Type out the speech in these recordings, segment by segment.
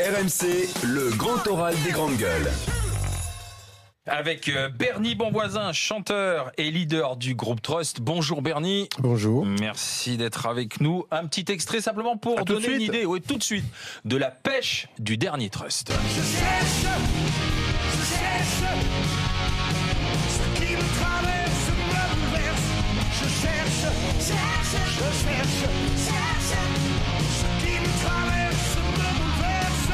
RMC, le grand oral des grandes gueules. Avec Bernie Bonvoisin, chanteur et leader du groupe Trust. Bonjour Bernie. Bonjour. Merci d'être avec nous. Un petit extrait simplement pour donner une idée, oui, tout de suite, de la pêche du dernier Trust. Je cherche, ce qui me traverse me bouleverse. Je cherche, ce qui me traverse me bouleverse.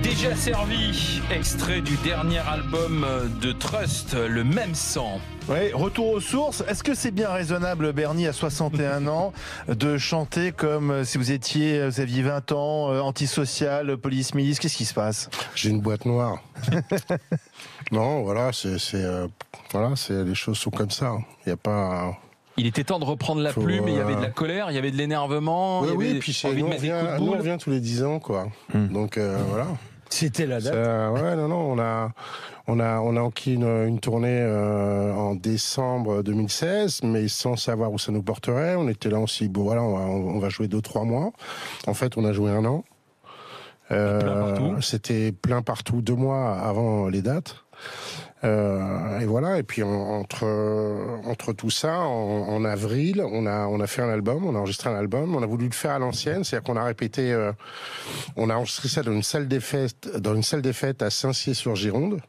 Déjà servi, extrait du dernier album de Trust, Le Même Sang. Oui, retour aux sources. Est-ce que c'est bien raisonnable, Bernie, à 61 ans, de chanter comme si vous aviez 20 ans, antisocial, police, milice? Qu'est-ce qui se passe? J'ai une boîte noire. Non, voilà, les choses sont comme ça. Il y a pas. Il était temps de reprendre la plume, il y avait de la colère, il y avait de l'énervement, il y avait puis envie de nous, mettre des coups de boule. on revient tous les 10 ans, quoi. Donc, voilà. C'était la date. On a enquis une tournée en décembre 2016, mais sans savoir où ça nous porterait. On était là aussi, bon voilà, on va jouer 2-3 mois. En fait, on a joué 1 an. Plein partout. C'était plein partout, 2 mois avant les dates. Et voilà. Et puis entre tout ça, en avril, on a fait un album, on a enregistré un album. On a voulu le faire à l'ancienne, c'est-à-dire qu'on a répété, on a enregistré ça dans une salle des fêtes à Saint-Cyr-sur-Gironde.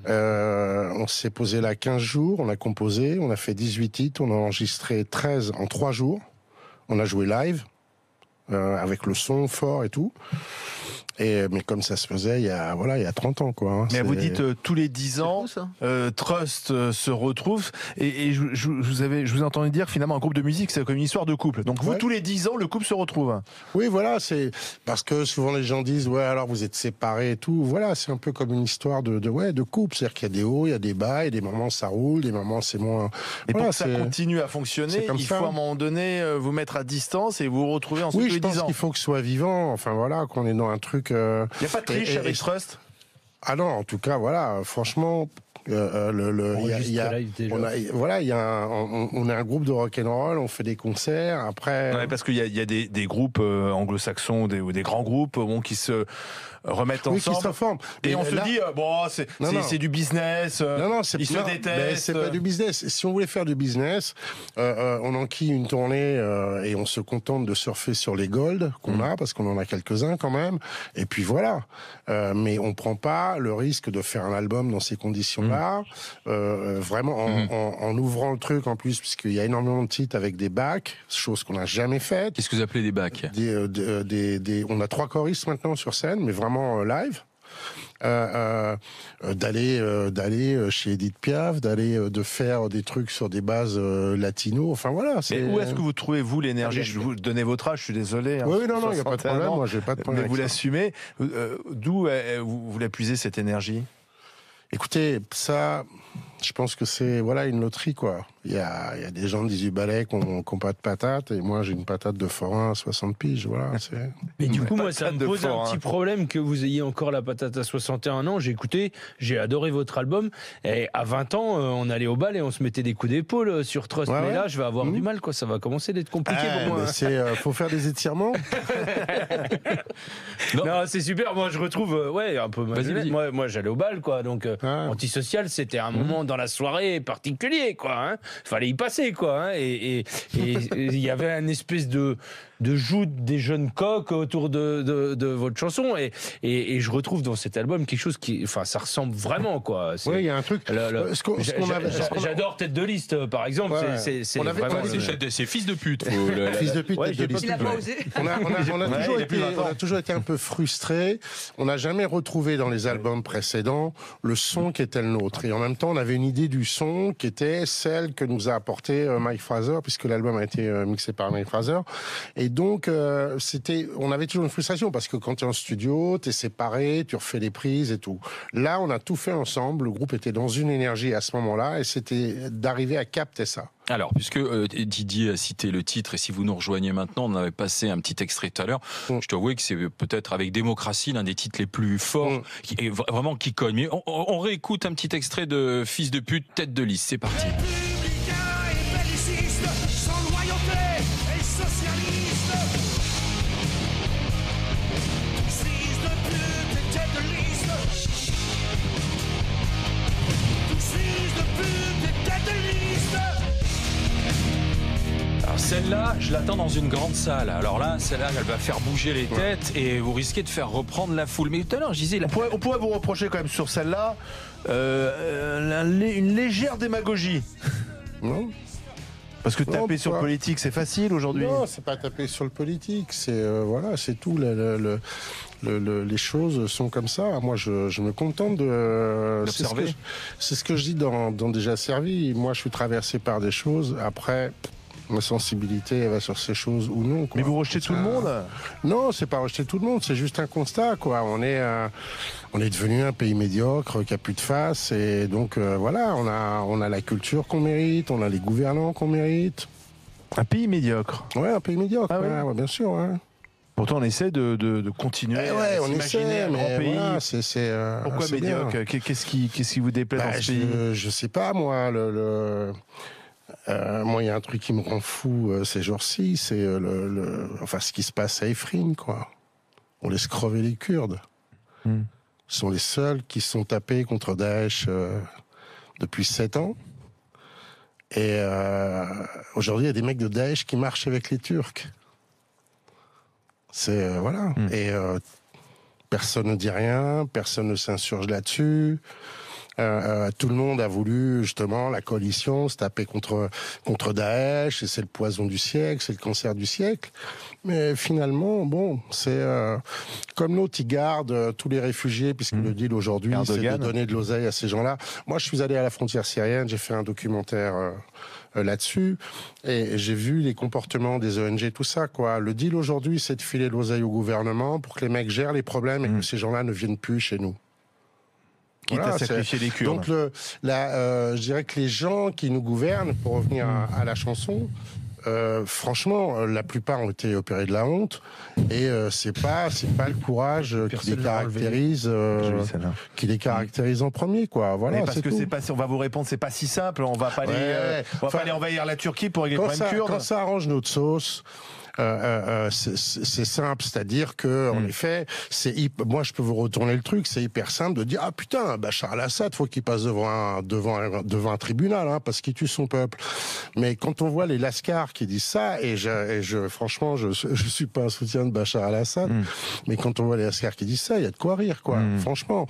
On s'est posé là 15 jours, on a composé, on a fait 18 titres, on a enregistré 13 en 3 jours. On a joué live, avec le son fort et tout. Mais comme ça se faisait il y a 30 ans, quoi. Hein. Mais vous dites tous les 10 ans, Trust se retrouve, et je vous ai entendu dire finalement un groupe de musique, c'est comme une histoire de couple. Donc vous, tous les 10 ans, le couple se retrouve. Oui, voilà, c'est parce que souvent les gens disent alors vous êtes séparés et tout. Voilà, c'est un peu comme une histoire de couple, c'est-à-dire qu'il y a des hauts, il y a des bas, et des moments ça roule, des moments c'est moins. Et pour que ça continue à fonctionner, il faut à un moment donné vous mettre à distance et vous retrouver ensuite tous les 10 ans. Oui, je pense qu'il faut que ce soit vivant. Enfin voilà, qu'on est dans un truc. Il n'y a pas de triche avec Trust? Ah non, en tout cas, voilà, franchement, on est un groupe de rock'n'roll, on fait des concerts, après. Ouais, parce qu'il y a des groupes anglo-saxons ou des grands groupes qui se remettent ensemble. Qui se reforment. Et on se dit, c'est du business, ils se détestent. C'est pas du business. Si on voulait faire du business, on enquille une tournée et on se contente de surfer sur les golds qu'on a, parce qu'on en a quelques-uns quand même. Et puis voilà. Mais on prend pas le risque de faire un album dans ces conditions-là. Vraiment en ouvrant le truc en plus, puisqu'il y a énormément de titres avec des backs, chose qu'on n'a jamais faite. Qu'est-ce que vous appelez des backs? On a 3 choristes maintenant sur scène, mais vraiment live. D'aller chez Edith Piaf, de faire des trucs sur des bases latino. Enfin voilà. Mais où est-ce que vous trouvez vous l'énergie? Je vous donnez votre âge, je suis désolé. Oui, non, il n'y a pas de problème. Moi, j'ai pas de problème. Mais vous l'assumez. D'où vous l'apuisez cette énergie? Écoutez, ça, je pense que c'est une loterie, quoi. Il y a des gens de 18 balais qui n'ont pas de patate, et moi j'ai une patate de forain à 60 piges, voilà. Mais du coup, moi, ça me pose un petit problème que vous ayez encore la patate à 61 ans. J'ai adoré votre album, et à 20 ans, on allait au bal et on se mettait des coups d'épaule sur Trust. Mais là, je vais avoir du mal, quoi. Ça va commencer d'être compliqué pour moi. Faut faire des étirements. Non, c'est super. Moi, je retrouve, un peu. Moi, j'allais au bal, quoi. Donc, antisocial, c'était un moment dans la soirée particulier, quoi. Hein. Fallait y passer, quoi. Hein. Et il y avait une espèce de joute des jeunes coqs autour de votre chanson, et je retrouve dans cet album quelque chose ça ressemble vraiment, quoi. Oui, il y a un truc. J'adore Tête de liste, par exemple. C'est Fils de pute. Fils de pute, Tête de liste. Il n'a pas osé. On a toujours été un peu frustrés. On n'a jamais retrouvé dans les albums précédents le son qui était le nôtre. Et en même temps, on avait une idée du son qui était celle que nous a apporté Mike Fraser, puisque l'album a été mixé par Mike Fraser. Et donc, on avait toujours une frustration, parce que quand tu es en studio, tu es séparé, tu refais les prises et tout. Là, on a tout fait ensemble. Le groupe était dans une énergie à ce moment-là, et c'était d'arriver à capter ça. Alors, puisque Didier a cité le titre, et si vous nous rejoignez maintenant, on avait passé un petit extrait tout à l'heure, je dois avouer que c'est peut-être avec Démocratie l'un des titres les plus forts, qui cogne. Mais on réécoute un petit extrait de Fils de pute, Tête de liste. C'est parti. Républicain et belliciste, sans loyauté et socialiste. une grande salle. Alors là, celle-là, elle va faire bouger les têtes et vous risquez de faire reprendre la foule. Mais tout à l'heure, je disais... On pourrait vous reprocher quand même sur celle-là une légère démagogie. Non. Parce que taper sur le politique, c'est facile aujourd'hui. Non, c'est pas taper sur le politique. C'est voilà, c'est tout. Les choses sont comme ça. Moi, je me contente d'observer. C'est ce que je dis dans Déjà Servi. Moi, je suis traversé par des choses. Après, ma sensibilité, elle va sur ces choses ou non. Quoi. Mais vous rejetez tout le monde ? Non, c'est pas rejeter tout le monde. C'est juste un constat, quoi. On est devenu un pays médiocre qui a plus de face. Et donc, voilà, on a la culture qu'on mérite. On a les gouvernants qu'on mérite. Un pays médiocre. Ouais, un pays médiocre. Ah ouais. Ouais, bien sûr. Ouais. Pourtant, on essaie de continuer à s'imaginer un grand pays. Voilà, pourquoi médiocre ? Qu'est-ce qui vous déplaît dans ce pays ? Je sais pas, moi. Moi, il y a un truc qui me rend fou ces jours-ci, c'est ce qui se passe à Ifrin, quoi. On laisse crever les Kurdes. Ce sont les seuls qui se sont tapés contre Daesh depuis 7 ans. Et aujourd'hui, il y a des mecs de Daesh qui marchent avec les Turcs. C'est voilà. Et personne ne dit rien, personne ne s'insurge là-dessus. Tout le monde a voulu justement la coalition se taper contre Daesh, et c'est le poison du siècle, c'est le cancer du siècle. Mais finalement, bon, c'est comme l'autre, il garde tous les réfugiés, puisque le deal aujourd'hui, c'est de donner de l'oseille à ces gens-là. Moi, je suis allé à la frontière syrienne, j'ai fait un documentaire là-dessus, et j'ai vu les comportements des ONG, tout ça, quoi. Le deal aujourd'hui, c'est de filer de l'oseille au gouvernement pour que les mecs gèrent les problèmes et que ces gens-là ne viennent plus chez nous. Quitte à sacrifier les Kurdes. Donc je dirais que les gens qui nous gouvernent, pour revenir à la chanson, franchement, la plupart ont été opérés de la honte, et c'est pas le courage qui les caractérise en premier, quoi. Voilà. Parce que c'est pas, on va vous répondre, c'est pas si simple. On va pas aller envahir la Turquie pour régler le problème kurde. Quand ça arrange notre sauce. C'est simple, c'est-à-dire que en effet, moi je peux vous retourner le truc, c'est hyper simple de dire ah putain, Bachar al-Assad, faut qu'il passe devant un tribunal, hein, parce qu'il tue son peuple. Mais quand on voit les lascars qui disent ça, et franchement, je suis pas un soutien de Bachar al-Assad, mais quand on voit les lascars qui disent ça, il y a de quoi rire, quoi. Franchement,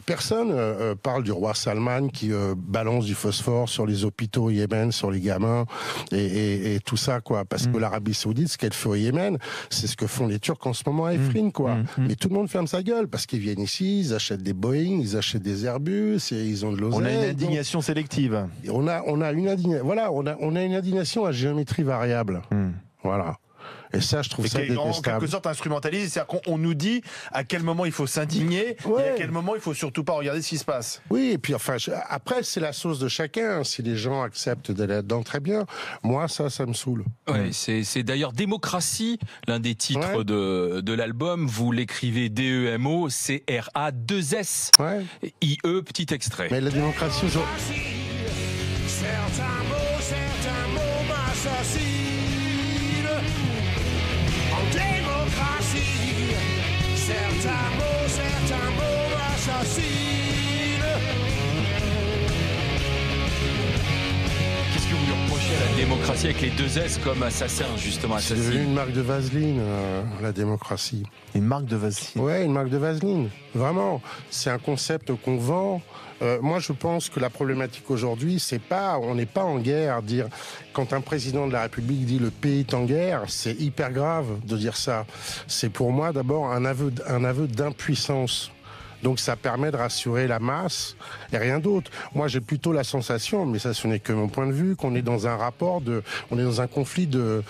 personne parle du roi Salman qui balance du phosphore sur les hôpitaux au Yémen, sur les gamins et tout ça, quoi, parce que l'Arabie Saoudite, ce qu'elle fait au Yémen, c'est ce que font les Turcs en ce moment à Ifrin, quoi. Mais tout le monde ferme sa gueule parce qu'ils viennent ici, ils achètent des Boeing, ils achètent des Airbus, et ils ont de l'oseille. On a une indignation sélective. On a une indignation à géométrie variable. Voilà. Et ça, je trouve ça détestable. En quelque sorte instrumentalisé, c'est-à-dire qu'on nous dit à quel moment il faut s'indigner et à quel moment il faut surtout pas regarder ce qui se passe. Oui, et puis après, c'est la sauce de chacun. Si les gens acceptent d'aller là-dedans, très bien. Moi, ça me saoule. Ouais, c'est d'ailleurs Démocratie, l'un des titres de l'album. Vous l'écrivez DEMOCRA2S IE, petit extrait. Mais la démocratie aujourd'hui... Certains mots m'assassinent. En démocratie, certains mots m'assassinent. Qu'est-ce que vous lui reprochez à la démocratie avec les 2 S comme assassin, justement, C'est assassin? devenu une marque de vaseline, la démocratie. Une marque de vaseline. Ouais, une marque de vaseline. Vraiment. C'est un concept qu'on vend. Moi, je pense que la problématique aujourd'hui, on n'est pas en guerre. Quand un président de la République dit le pays est en guerre, c'est hyper grave de dire ça. C'est pour moi d'abord un aveu d'impuissance. Donc ça permet de rassurer la masse et rien d'autre. Moi, j'ai plutôt la sensation, mais ça, ce n'est que mon point de vue, qu'on est dans un on est dans un conflit de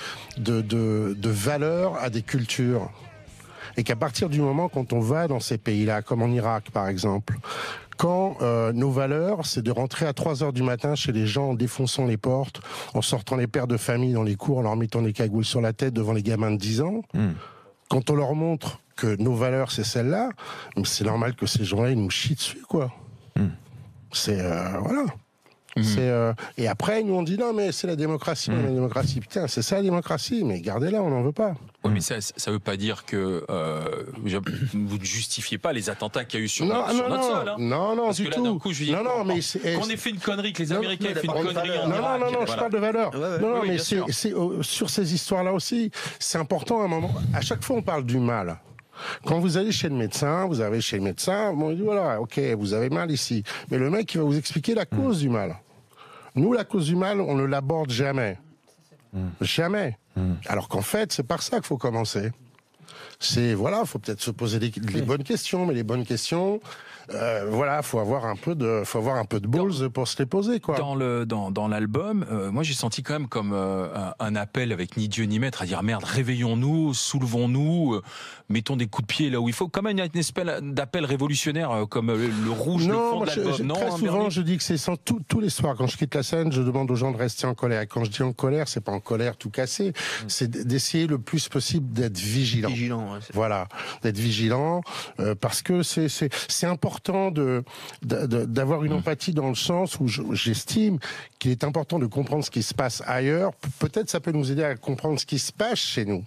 valeurs à des cultures. Et qu'à partir du moment quand on va dans ces pays-là, comme en Irak par exemple, quand nos valeurs, c'est de rentrer à 3h du matin chez les gens en défonçant les portes, en sortant les pères de famille dans les cours, en leur mettant des cagoules sur la tête devant les gamins de 10 ans, quand on leur montre que nos valeurs, c'est celle-là, c'est normal que ces gens-là, ils nous chient dessus, quoi. C'est... voilà. Et après, nous on dit non, mais c'est la démocratie, la démocratie. Putain, c'est ça la démocratie, mais gardez-la, on n'en veut pas. Oui, mais ça veut pas dire que vous ne justifiez pas les attentats qu'il y a eu sur notre sol. Hein. Non, Parce du que là, tout. d'un coup, je dis, mais qu'on ait fait une connerie, que les Américains aient fait une connerie en Irak. Non, je parle de valeur. Non, mais c'est sur ces histoires-là aussi, c'est important à un moment. À chaque fois, on parle du mal. Quand vous allez chez le médecin, bon, il dit voilà, ok, vous avez mal ici. Mais le mec, il va vous expliquer la cause du mal. Nous, la cause du mal, on ne l'aborde jamais. Jamais. Alors qu'en fait, c'est par ça qu'il faut commencer. Faut peut-être se poser les bonnes questions, mais les bonnes questions, faut avoir un peu de balls pour se les poser, quoi. Dans l'album, moi j'ai senti quand même comme un appel avec ni Dieu ni maître à dire merde, réveillons-nous, soulevons-nous, mettons des coups de pied là où il faut. Quand même, il y a une espèce d'appel révolutionnaire comme le rouge, le fond de l'album. Très souvent, je dis que c'est tous les soirs, quand je quitte la scène, je demande aux gens de rester en colère. Et quand je dis en colère, c'est pas en colère tout cassé, c'est d'essayer le plus possible d'être vigilant. Voilà, d'être vigilant, parce que c'est important d'avoir une empathie dans le sens où j'estime qu'il est important de comprendre ce qui se passe ailleurs. Peut-être ça peut nous aider à comprendre ce qui se passe chez nous.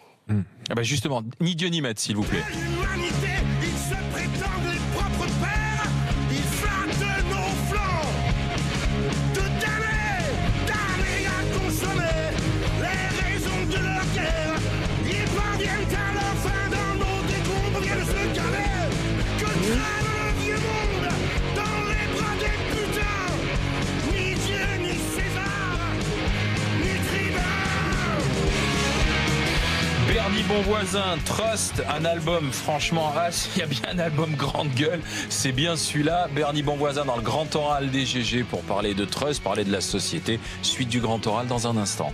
Ah bah justement, ni Dieu ni maître, s'il vous plaît. L'humanité, ils se prétendent les propres pères, ils flattent nos flancs. De damnés à consommer les raisons de leur guerre. Ils parviennent à leur fin dans nos décombres, viennent se caler. Que traîne le vieux monde dans les bras des putains. Ni Dieu, ni César, ni tribun. Bernie Bonvoisin, Trust, un album franchement il y a bien un album grande gueule, c'est bien celui-là. Bernie Bonvoisin dans le grand oral des GG pour parler de Trust, parler de la société. Suite du grand oral dans un instant.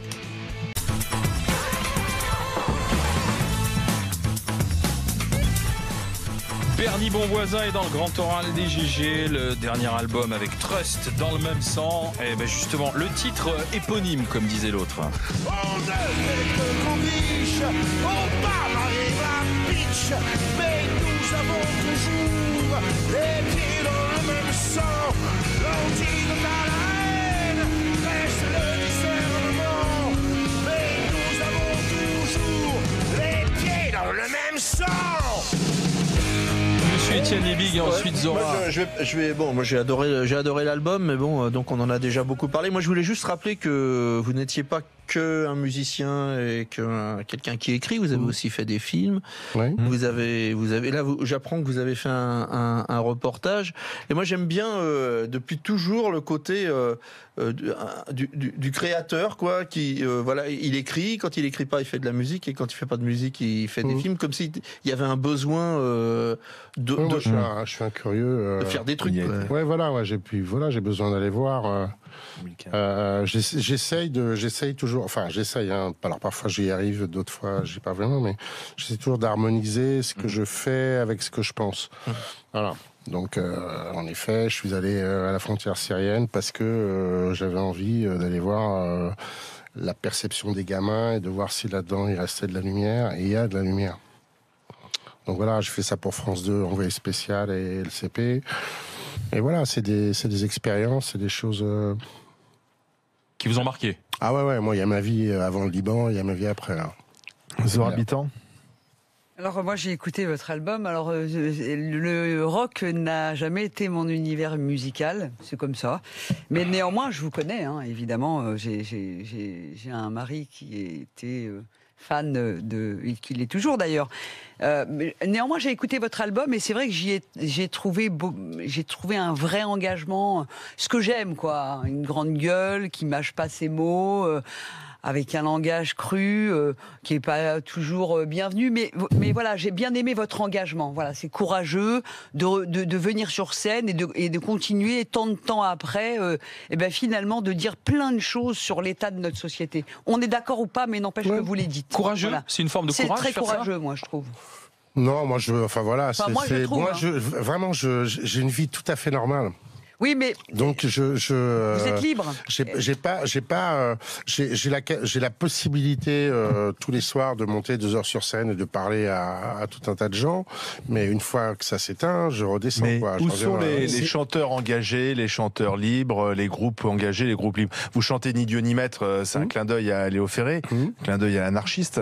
Bernie Bonvoisin est dans le grand oral des GG, le dernier album avec Trust dans le même sang. Et ben justement, le titre éponyme, comme disait l'autre. On ne fait que qu'on riche, Obama et la bitch, mais nous avons toujours les pieds dans le même sang. L'antidote à la haine reste le discernement, mais nous avons toujours les pieds dans le même sang. Monsieur Étienne Lebig et ensuite Zora. Moi j'ai adoré l'album, mais bon, donc on en a déjà beaucoup parlé. Moi je voulais juste rappeler que vous n'étiez pas que un musicien et que quelqu'un qui écrit, vous avez aussi fait des films. Oui. Vous avez là, j'apprends que vous avez fait un reportage. Et moi j'aime bien depuis toujours le côté du créateur, quoi, qui il écrit. Quand il écrit pas, il fait de la musique, et quand il fait pas de musique, il fait des films, comme s'il y avait un besoin je suis un curieux de faire des trucs. J'ai besoin d'aller voir. J'essaye toujours, alors parfois j'y arrive, d'autres fois j'y pas vraiment, mais j'essaie toujours d'harmoniser ce que je fais avec ce que je pense. Voilà. Donc, en effet, je suis allé à la frontière syrienne parce que j'avais envie d'aller voir la perception des gamins et de voir si là-dedans il restait de la lumière, et il y a de la lumière. Donc voilà, je fais ça pour France 2, envoyé spécial et LCP. Et voilà, c'est des expériences, c'est des choses qui vous ont marqué. Ah ouais, moi il y a ma vie avant le Liban, il y a ma vie après là. Zora Habitant. Alors moi j'ai écouté votre album. Alors le rock n'a jamais été mon univers musical, c'est comme ça. Mais néanmoins je vous connais, hein, évidemment. J'ai un mari qui était fan qui l'est toujours d'ailleurs. Néanmoins j'ai écouté votre album et c'est vrai que j'ai trouvé un vrai engagement, ce que j'aime, quoi, une grande gueule qui mâche pas ses mots. Avec un langage cru qui est pas toujours bienvenu, mais voilà, j'ai bien aimé votre engagement. Voilà, c'est courageux de venir sur scène et de continuer tant de temps après, finalement de dire plein de choses sur l'état de notre société. On est d'accord ou pas, mais n'empêche que vous les dites. Courageux, voilà. C'est une forme de courage. C'est très courageux, moi je trouve. Non, moi j'ai une vie tout à fait normale. Oui, mais Donc vous êtes libre. J'ai la possibilité tous les soirs de monter 2 heures sur scène et de parler à tout un tas de gens, mais une fois que ça s'éteint, je redescends. Mais quoi. où sont les chanteurs engagés, les chanteurs libres, les groupes engagés, les groupes libres? Vous chantez Ni Dieu ni Maître, c'est un clin d'œil à Léo Ferré, clin d'œil à l'anarchiste,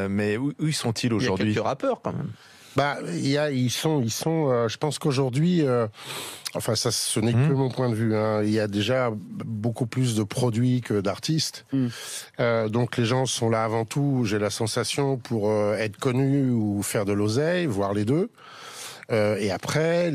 mais où sont-ils aujourd'hui? Il y a quelques rappeurs quand même. Bah, ils sont. Je pense qu'aujourd'hui, enfin ça, ce n'est que mon point de vue. Hein, il y a déjà beaucoup plus de produits que d'artistes. Donc les gens sont là avant tout. J'ai la sensation pour être connus ou faire de l'oseille, voire les deux. Et après,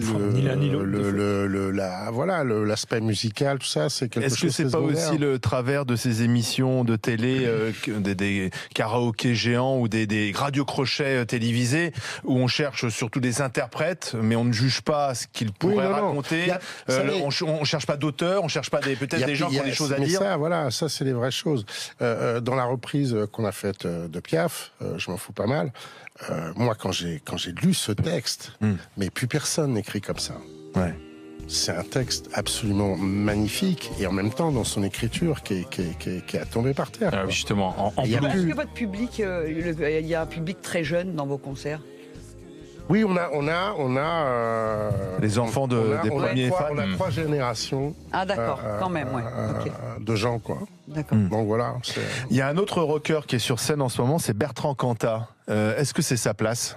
l'aspect musical, tout ça, c'est quelque chose. Est-ce que c'est pas aussi le travers de ces émissions de télé, des karaokés géants ou des radiocrochets télévisés, où on cherche surtout des interprètes, mais on ne juge pas ce qu'ils pourraient raconter. On cherche pas d'auteurs, on cherche pas peut-être des gens qui ont des choses à dire. Ça, c'est les vraies choses. Dans la reprise qu'on a faite de Piaf, je m'en fous pas mal. Moi, quand j'ai lu ce texte, mais plus personne n'écrit comme ça. Ouais. C'est un texte absolument magnifique et en même temps dans son écriture qui a tombé par terre. Ah, justement, est-ce que votre public, il y a un public très jeune dans vos concerts? Oui, on a les enfants des premiers fans. On a 3 générations. Ah d'accord, quand même, ouais. Okay. De gens, quoi. D'accord. Donc voilà. Il y a un autre rocker qui est sur scène en ce moment, c'est Bertrand Cantat. Est-ce que c'est sa place?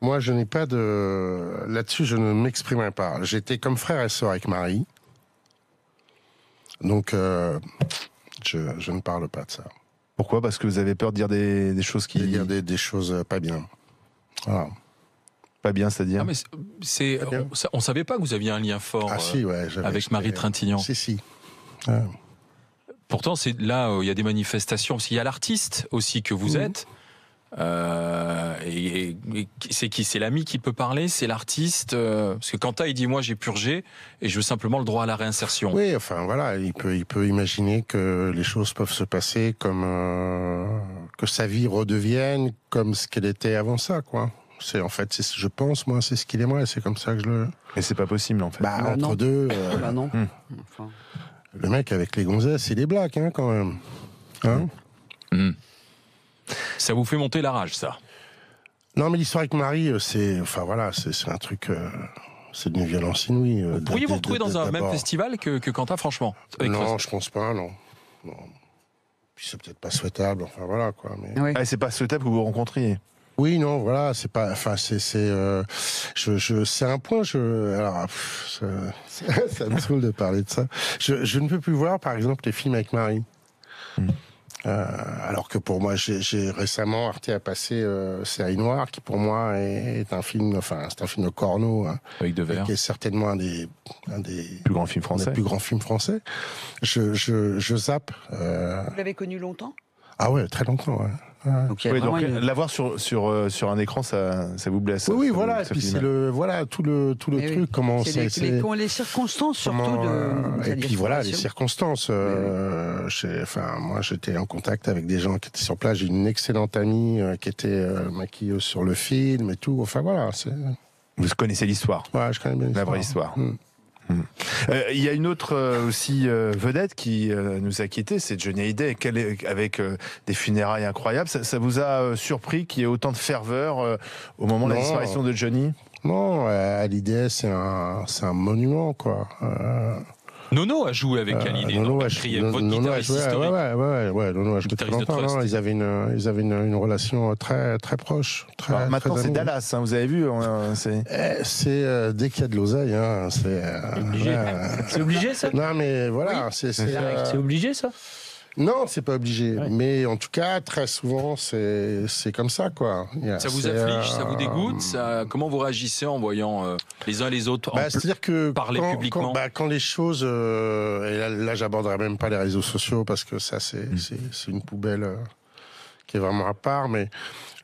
Moi, je n'ai pas de... Là-dessus, je ne m'exprimerai pas. J'étais comme frère et sœur avec Marie. Donc, je ne parle pas de ça. Pourquoi? Parce que vous avez peur de dire des choses qui... De dire des choses pas bien. Voilà. Pas bien, c'est-à-dire? Ah, mais on savait pas que vous aviez un lien fort avec Marie Trintignant. Si. Pourtant, c'est là où il y a des manifestations. Il y a l'artiste aussi que vous êtes. Et c'est qui? C'est l'ami qui peut parler? C'est l'artiste? Parce que Cantat, il dit, moi, j'ai purgé et je veux simplement le droit à la réinsertion. Oui, enfin, voilà, il peut imaginer que les choses peuvent se passer comme... que sa vie redevienne comme ce qu'elle était avant ça, quoi. Je pense, moi, c'est ce qu'il aimerait, c'est comme ça que je le... Et c'est pas possible, en fait. Entre deux... non. Enfin... Le mec avec les gonzesses et les blacks, hein, quand même. Hein Ça vous fait monter la rage, ça? Non, mais l'histoire avec Marie, c'est un truc... c'est d'une violence inouïe. Pourriez-vous retrouver dans un même festival que Cantat, franchement? Non, je pense pas, non. Puis c'est peut-être pas souhaitable, enfin voilà, quoi. Mais... Oui. C'est pas souhaitable que vous vous rencontriez? Oui, non, voilà, c'est pas... Enfin, c'est un point, alors, ça me saoule de parler de ça. Je ne peux plus voir, par exemple, les films avec Marie. Alors que pour moi, j'ai récemment Arte a passé Série Noire, qui pour moi est un film, c'est un film de Corneau, hein, avec Devers, qui est certainement un des plus grands films français. Plus grands films français. Je zappe. Vous l'avez connu longtemps? Ah ouais, très longtemps. Ouais. Donc l'avoir sur un écran, ça vous blesse. Oui, voilà. Et puis c'est tout le truc. Comment c'est les circonstances surtout de. Et puis voilà, les circonstances. Moi, j'étais en contact avec des gens qui étaient sur place. J'ai une excellente amie qui était maquilleuse sur le film et tout. Enfin voilà. Vous connaissez l'histoire? Ouais, je connais bien l'histoire. La vraie histoire. Il y a une autre aussi vedette qui nous a quittés, c'est Johnny Hallyday, avec des funérailles incroyables. Ça vous a surpris qu'il y ait autant de ferveur au moment de la disparition de Johnny? Non, Hallyday, c'est un monument, quoi. Nono a joué avec Hallyday, votre guitariste historique. Ouais, Nono a joué très longtemps. Non, ils avaient une relation très très proche. Maintenant, c'est Dallas, hein, vous avez vu. C'est dès qu'il y a de l'oseille, hein, c'est obligé. C'est obligé, ça? Non, mais voilà, c'est obligé, ça? Non, c'est pas obligé. Ouais. Mais en tout cas, très souvent, c'est comme ça, quoi. Ça vous afflige, ça vous dégoûte? Comment vous réagissez en voyant les uns les autres c'est-à-dire que parler publiquement? Quand les choses... et là j'aborderai même pas les réseaux sociaux, parce que ça, c'est une poubelle qui est vraiment à part. Mais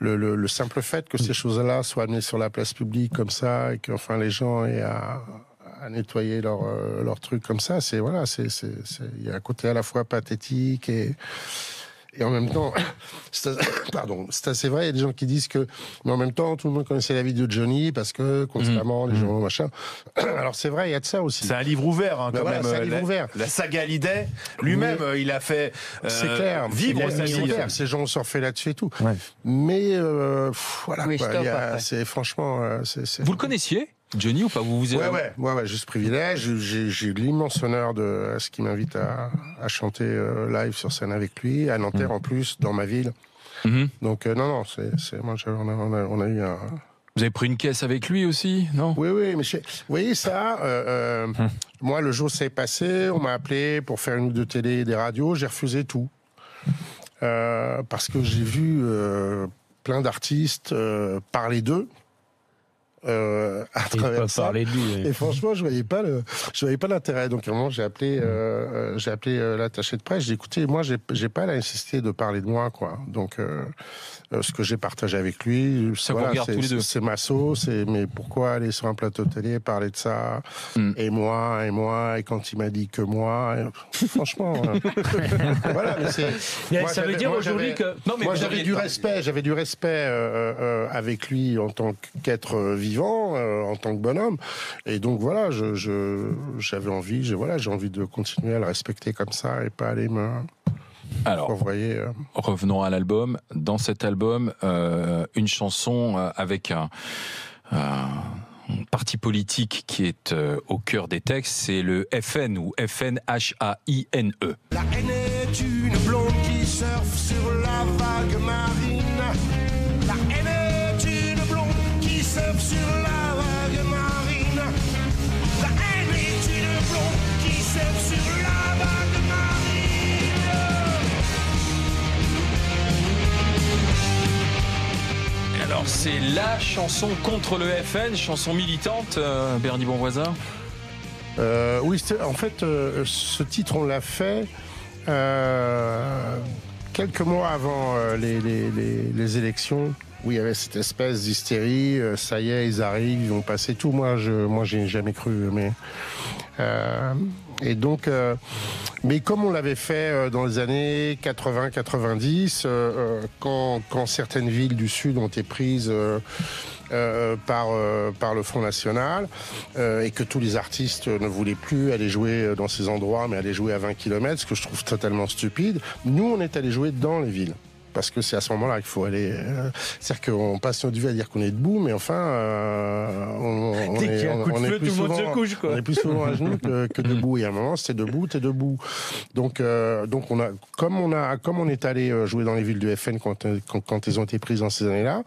le simple fait que ces choses-là soient amenées sur la place publique comme ça, et que les gens aient à nettoyer leur truc comme ça, il y a un côté à la fois pathétique Et en même temps, c'est assez vrai, il y a des gens qui disent que, mais en même temps, tout le monde connaissait la vie de Johnny parce que, constamment, les journaux, machin. Alors c'est vrai, il y a de ça aussi. C'est un livre ouvert, hein, quand même. C'est un livre ouvert. La saga Hallyday, lui-même, il a fait c'est clair, vivre sa vie. Ces gens ont surfé là-dessus et tout. Ouais. Mais voilà, oui, quoi, c'est franchement... Vous le connaissiez, Johnny, ou pas? Ouais, juste privilège. J'ai eu l'immense honneur de ce qui m'invite à chanter live sur scène avec lui, à Nanterre en plus, dans ma ville. Donc non, moi, on a eu un... Vous avez pris une caisse avec lui aussi, non? Oui, mais vous voyez ça, moi, le jour où ça est passé, on m'a appelé pour faire une ou deux télé, des radios, j'ai refusé tout. Parce que j'ai vu plein d'artistes parler d'eux. À travers ça. Parler de lui, et franchement, je voyais pas l'intérêt. Donc, à un moment, j'ai appelé l'attaché de presse. J'ai dit, écoutez, moi, j'ai pas la nécessité de parler de moi, quoi. Donc, ce que j'ai partagé avec lui, ça vous regarde tous les deux. C'est ma sauce. Mais pourquoi aller sur un plateau de télé parler de ça? Et moi, et quand il m'a dit que moi, franchement, voilà. Mais ça veut dire aujourd'hui que non, mais moi, j'avais du respect avec lui en tant qu'être vivant, en tant que bonhomme, et donc voilà, j'avais envie, j'ai envie de continuer à le respecter comme ça et pas aller me... Alors, envoyer, revenons à l'album. Dans cet album, une chanson avec un parti politique qui est au cœur des textes, c'est le FN ou FNHAINE. La haine est une blonde qui surfe sur la vague marine. La haine est une blonde qui surfe sur la vague marine. La haine est une blonde qui surfe sur la vague marine. Alors, c'est la chanson contre le FN, chanson militante, Bernie Bonvoisin. Oui, en fait, ce titre, on l'a fait quelques mois avant les élections, où il y avait cette espèce d'hystérie. Ça y est, ils arrivent, ils vont passer tout. Moi, j'ai jamais cru, mais et donc, mais comme on l'avait fait dans les années 80-90, quand certaines villes du Sud ont été prises par le Front National, et que tous les artistes ne voulaient plus aller jouer dans ces endroits, mais aller jouer à 20 km, ce que je trouve totalement stupide. Nous, on est allé jouer dans les villes. Parce que c'est à ce moment-là qu'il faut aller... c'est-à-dire qu'on passe notre vie à dire qu'on est debout, mais enfin, on est plus souvent, tout le monde se couche, quoi. On est plus souvent à genoux que debout. Et à un moment, c'est debout, t'es debout. Donc comme on est allé jouer dans les villes du FN quand elles ont été prises dans ces années-là,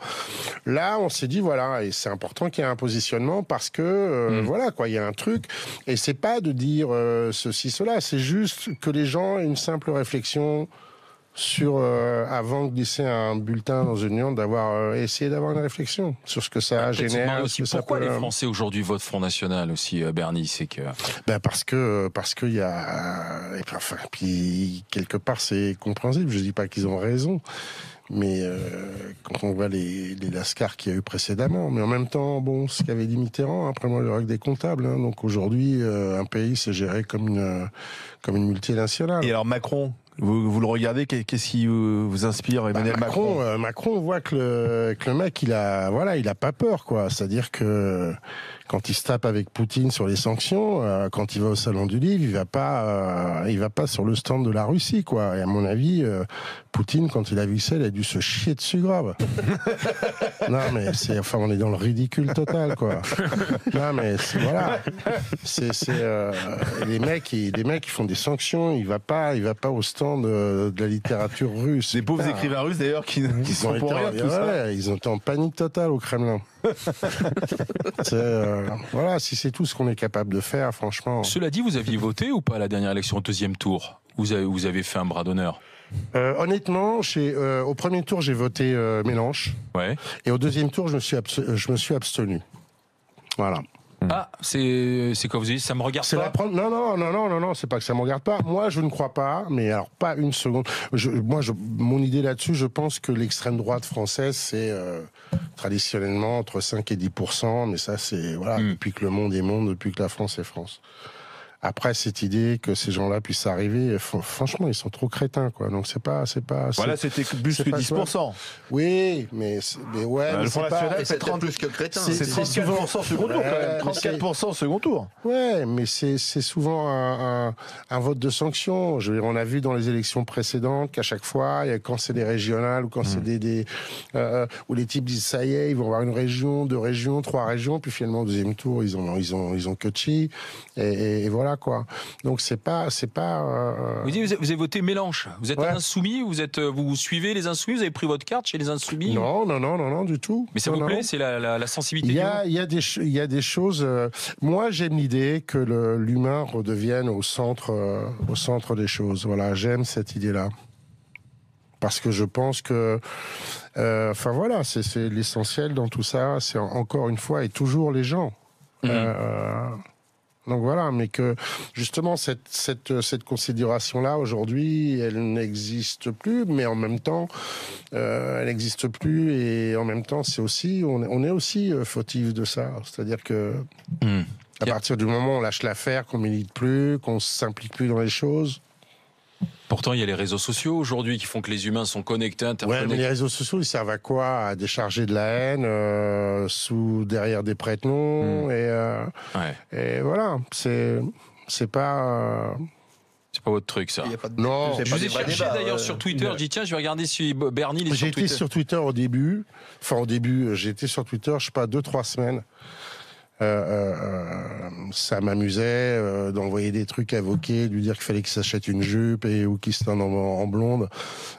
là, on s'est dit, voilà, et c'est important qu'il y ait un positionnement parce que, voilà, quoi, il y a un truc. Et c'est pas de dire ceci, cela, c'est juste que les gens aient une simple réflexion sur avant de glisser un bulletin dans une urne, essayer d'avoir une réflexion sur ce que ça génère. Aussi, pourquoi les Français aujourd'hui votent Front National aussi, Bernie, c'est que parce que il y a puis quelque part c'est compréhensible. Je dis pas qu'ils ont raison. Mais quand on voit les lascars qu'il y a eu précédemment, mais en même temps, bon, ce qu'avait dit Mitterrand, après moi, le règle des comptables. Hein, donc aujourd'hui, un pays c'est géré comme une multinationale. Et alors Macron, vous le regardez, qu'est-ce qui vous inspire, Emmanuel Macron? Macron, on voit que le mec, il a pas peur, quoi. C'est-à-dire que quand il se tape avec Poutine sur les sanctions, quand il va au salon du livre, il va pas sur le stand de la Russie, quoi. Et à mon avis, Poutine, quand il a vu ça, il a dû se chier dessus grave. Non, mais on est dans le ridicule total, quoi. Non, mais voilà. Les mecs, ils font des sanctions, il va pas au stand de la littérature russe. Des pauvres écrivains russes, d'ailleurs, qui sont pour rien, tout ça. Ils ont été en panique totale au Kremlin. Voilà, si c'est tout ce qu'on est capable de faire, franchement. Cela dit, vous aviez voté ou pas à la dernière élection, au deuxième tour? Vous avez fait un bras d'honneur? Honnêtement, au premier tour, j'ai voté Mélenchon. Ouais. Et au deuxième tour, je me suis abstenu. Voilà. Ah, c'est quoi vous dites? Ça me regarde pas? Non, c'est pas que ça me regarde pas. Moi, je ne crois pas, mais alors pas une seconde. Mon idée là-dessus, je pense que l'extrême droite française, c'est traditionnellement entre 5 et 10%, mais ça, c'est depuis que le monde est monde, depuis que la France est France. Après, cette idée que ces gens-là puissent arriver, franchement, ils sont trop crétins, quoi. Donc c'est pas. Voilà, c'était plus que 10%. Oui, mais ouais. Le Front National, c'est 30 plus que crétin. C'est 34% second tour, quand même. 34% second tour. Ouais, mais c'est souvent un vote de sanction. Je veux dire, on a vu dans les élections précédentes qu'à chaque fois, quand c'est des régionales ou quand c'est où les types disent ça y est, ils vont avoir une région, 2 régions, 3 régions, puis finalement au deuxième tour, ils ont coaché et voilà quoi. Donc c'est pas. Vous avez voté Mélenche. Vous êtes un insoumis. Vous suivez les insoumis. Vous avez pris votre carte chez les insoumis. Non, du tout. Mais ça vous plaît? C'est la sensibilité. Il y a des choses. Moi, j'aime l'idée que l'humain redevienne au centre des choses. Voilà, j'aime cette idée-là. Parce que je pense que, c'est l'essentiel dans tout ça. C'est encore une fois et toujours les gens. Donc voilà, mais que justement cette considération-là aujourd'hui, elle n'existe plus, mais en même temps, elle n'existe plus et en même temps, c'est aussi, on est aussi fautif de ça. C'est-à-dire que à partir du moment où on lâche l'affaire, qu'on milite plus, qu'on s'implique plus dans les choses. Pourtant, il y a les réseaux sociaux aujourd'hui qui font que les humains sont connectés, interconnectés. Ouais, mais les réseaux sociaux, ils servent à quoi? À décharger de la haine derrière des prête-noms et voilà. C'est pas. C'est pas votre truc, ça. Non. Je vous ai cherché d'ailleurs sur Twitter. Je dis tiens, je vais regarder si Bernie est sur Twitter. J'ai été sur Twitter au début. J'ai été sur Twitter, je sais pas, 2-3 semaines. Ça m'amusait d'envoyer des trucs à Wauquiez, de lui dire qu'il fallait qu'il s'achète une jupe ou qu'il se donne en blonde.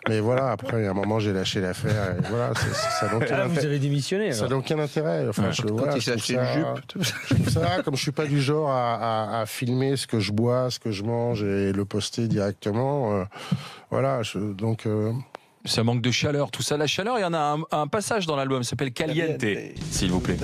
Mais voilà, après, à un moment, j'ai lâché l'affaire. Et voilà, ça n'a aucun intérêt. Vous avez démissionné. Ça n'a aucun intérêt. Enfin, quand il s'achète une jupe. Je trouve ça, comme je suis pas du genre à filmer ce que je bois, ce que je mange et le poster directement. Voilà, donc. Ça manque de chaleur, tout ça. La chaleur, il y en a un passage dans l'album, ça s'appelle Caliente, s'il vous plaît.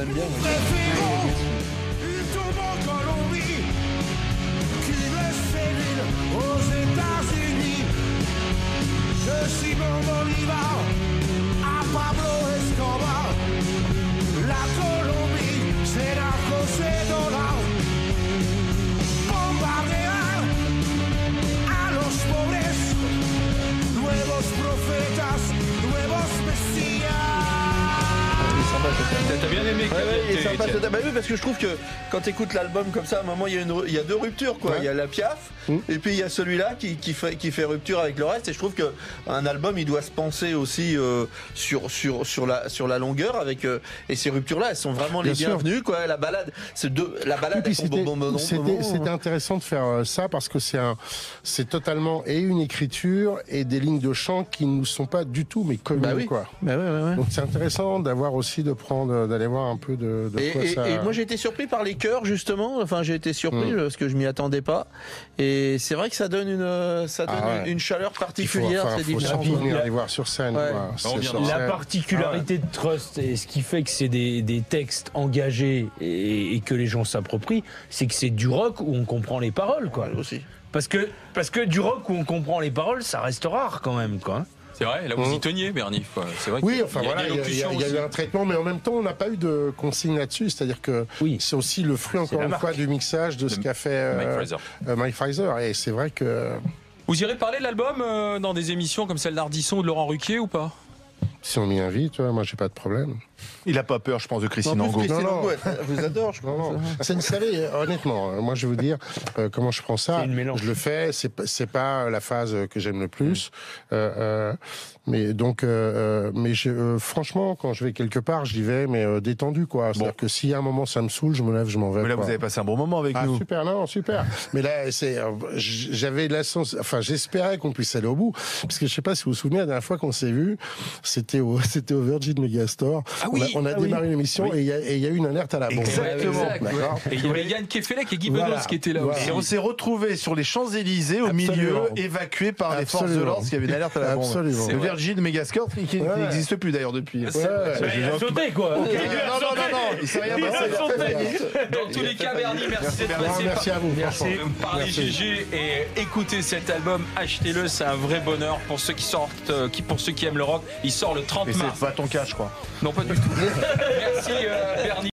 T'as bien aimé oui, parce que je trouve que quand t'écoutes l'album comme ça, à un moment il y a 2 ruptures quoi. Il y a la Piaf et puis il y a celui-là qui fait rupture avec le reste. Et je trouve que un album il doit se penser aussi sur la longueur et ces ruptures-là elles sont vraiment les bienvenues quoi. La balade, c'était intéressant de faire ça parce que c'est totalement et une écriture et des lignes de chant qui ne nous sont pas du tout mais communes quoi. Donc c'est intéressant d'avoir aussi d'aller voir un peu de quoi ça. Et moi j'ai été surpris par les chœurs justement. Enfin j'ai été surpris parce que je m'y attendais pas. Et c'est vrai que ça donne une chaleur particulière. Il faut venir les voir sur scène. La particularité de Trust et ce qui fait que c'est des textes engagés et que les gens s'approprient, c'est que c'est du rock où on comprend les paroles quoi. Aussi. Parce que du rock où on comprend les paroles, ça reste rare quand même quoi. C'est vrai, là vous y teniez, Bernie. C'est vrai oui, enfin voilà, il y a eu un traitement, mais en même temps, on n'a pas eu de consigne là-dessus. C'est-à-dire que c'est aussi le fruit, encore une fois, du mixage de ce qu'a fait Mike Fraser. Et c'est vrai que. Vous irez parler de l'album dans des émissions comme celle d'Ardisson ou de Laurent Ruquier ou pas? Si on m'y invite, moi, j'ai pas de problème. Il a pas peur, je pense, de Christine Angot. Non, vous adore, je pense. Vous savez, honnêtement, moi, je vais vous dire comment je prends ça. Je le fais, c'est pas la phase que j'aime le plus. Mais donc, franchement, quand je vais quelque part, j'y vais, mais détendu, quoi. C'est-à-dire que si à un moment ça me saoule, je me lève, je m'en vais. Mais là, vous avez passé un bon moment avec nous. Super. Mais là, j'avais la sens, enfin, j'espérais qu'on puisse aller au bout, parce que je sais pas si vous vous souvenez, la dernière fois qu'on s'est vu, c'était au Virgin Megastore. Ah oui, on a démarré l'émission et il y a eu une alerte à la bombe. Exactement. Et il y avait Yann Kefelec et Guy Bedos qui étaient là aussi. Et on s'est retrouvés sur les Champs-Élysées au milieu, évacués par les forces de l'ordre, parce qu'il y avait une alerte à la bombe. Absolument. Le Virgin Megastore qui n'existe plus d'ailleurs depuis. Il a sauté quoi. Non, il s'est rien passé. Dans tous les cas, Bernie, merci d'être passé. Merci à vous. Par les GG et écoutez cet album, achetez-le, c'est un vrai bonheur pour ceux qui sortent, pour ceux qui aiment le rock. Il sort le 30 mars. C'est pas ton cas, je crois. Non, pas du tout. Merci Bernie.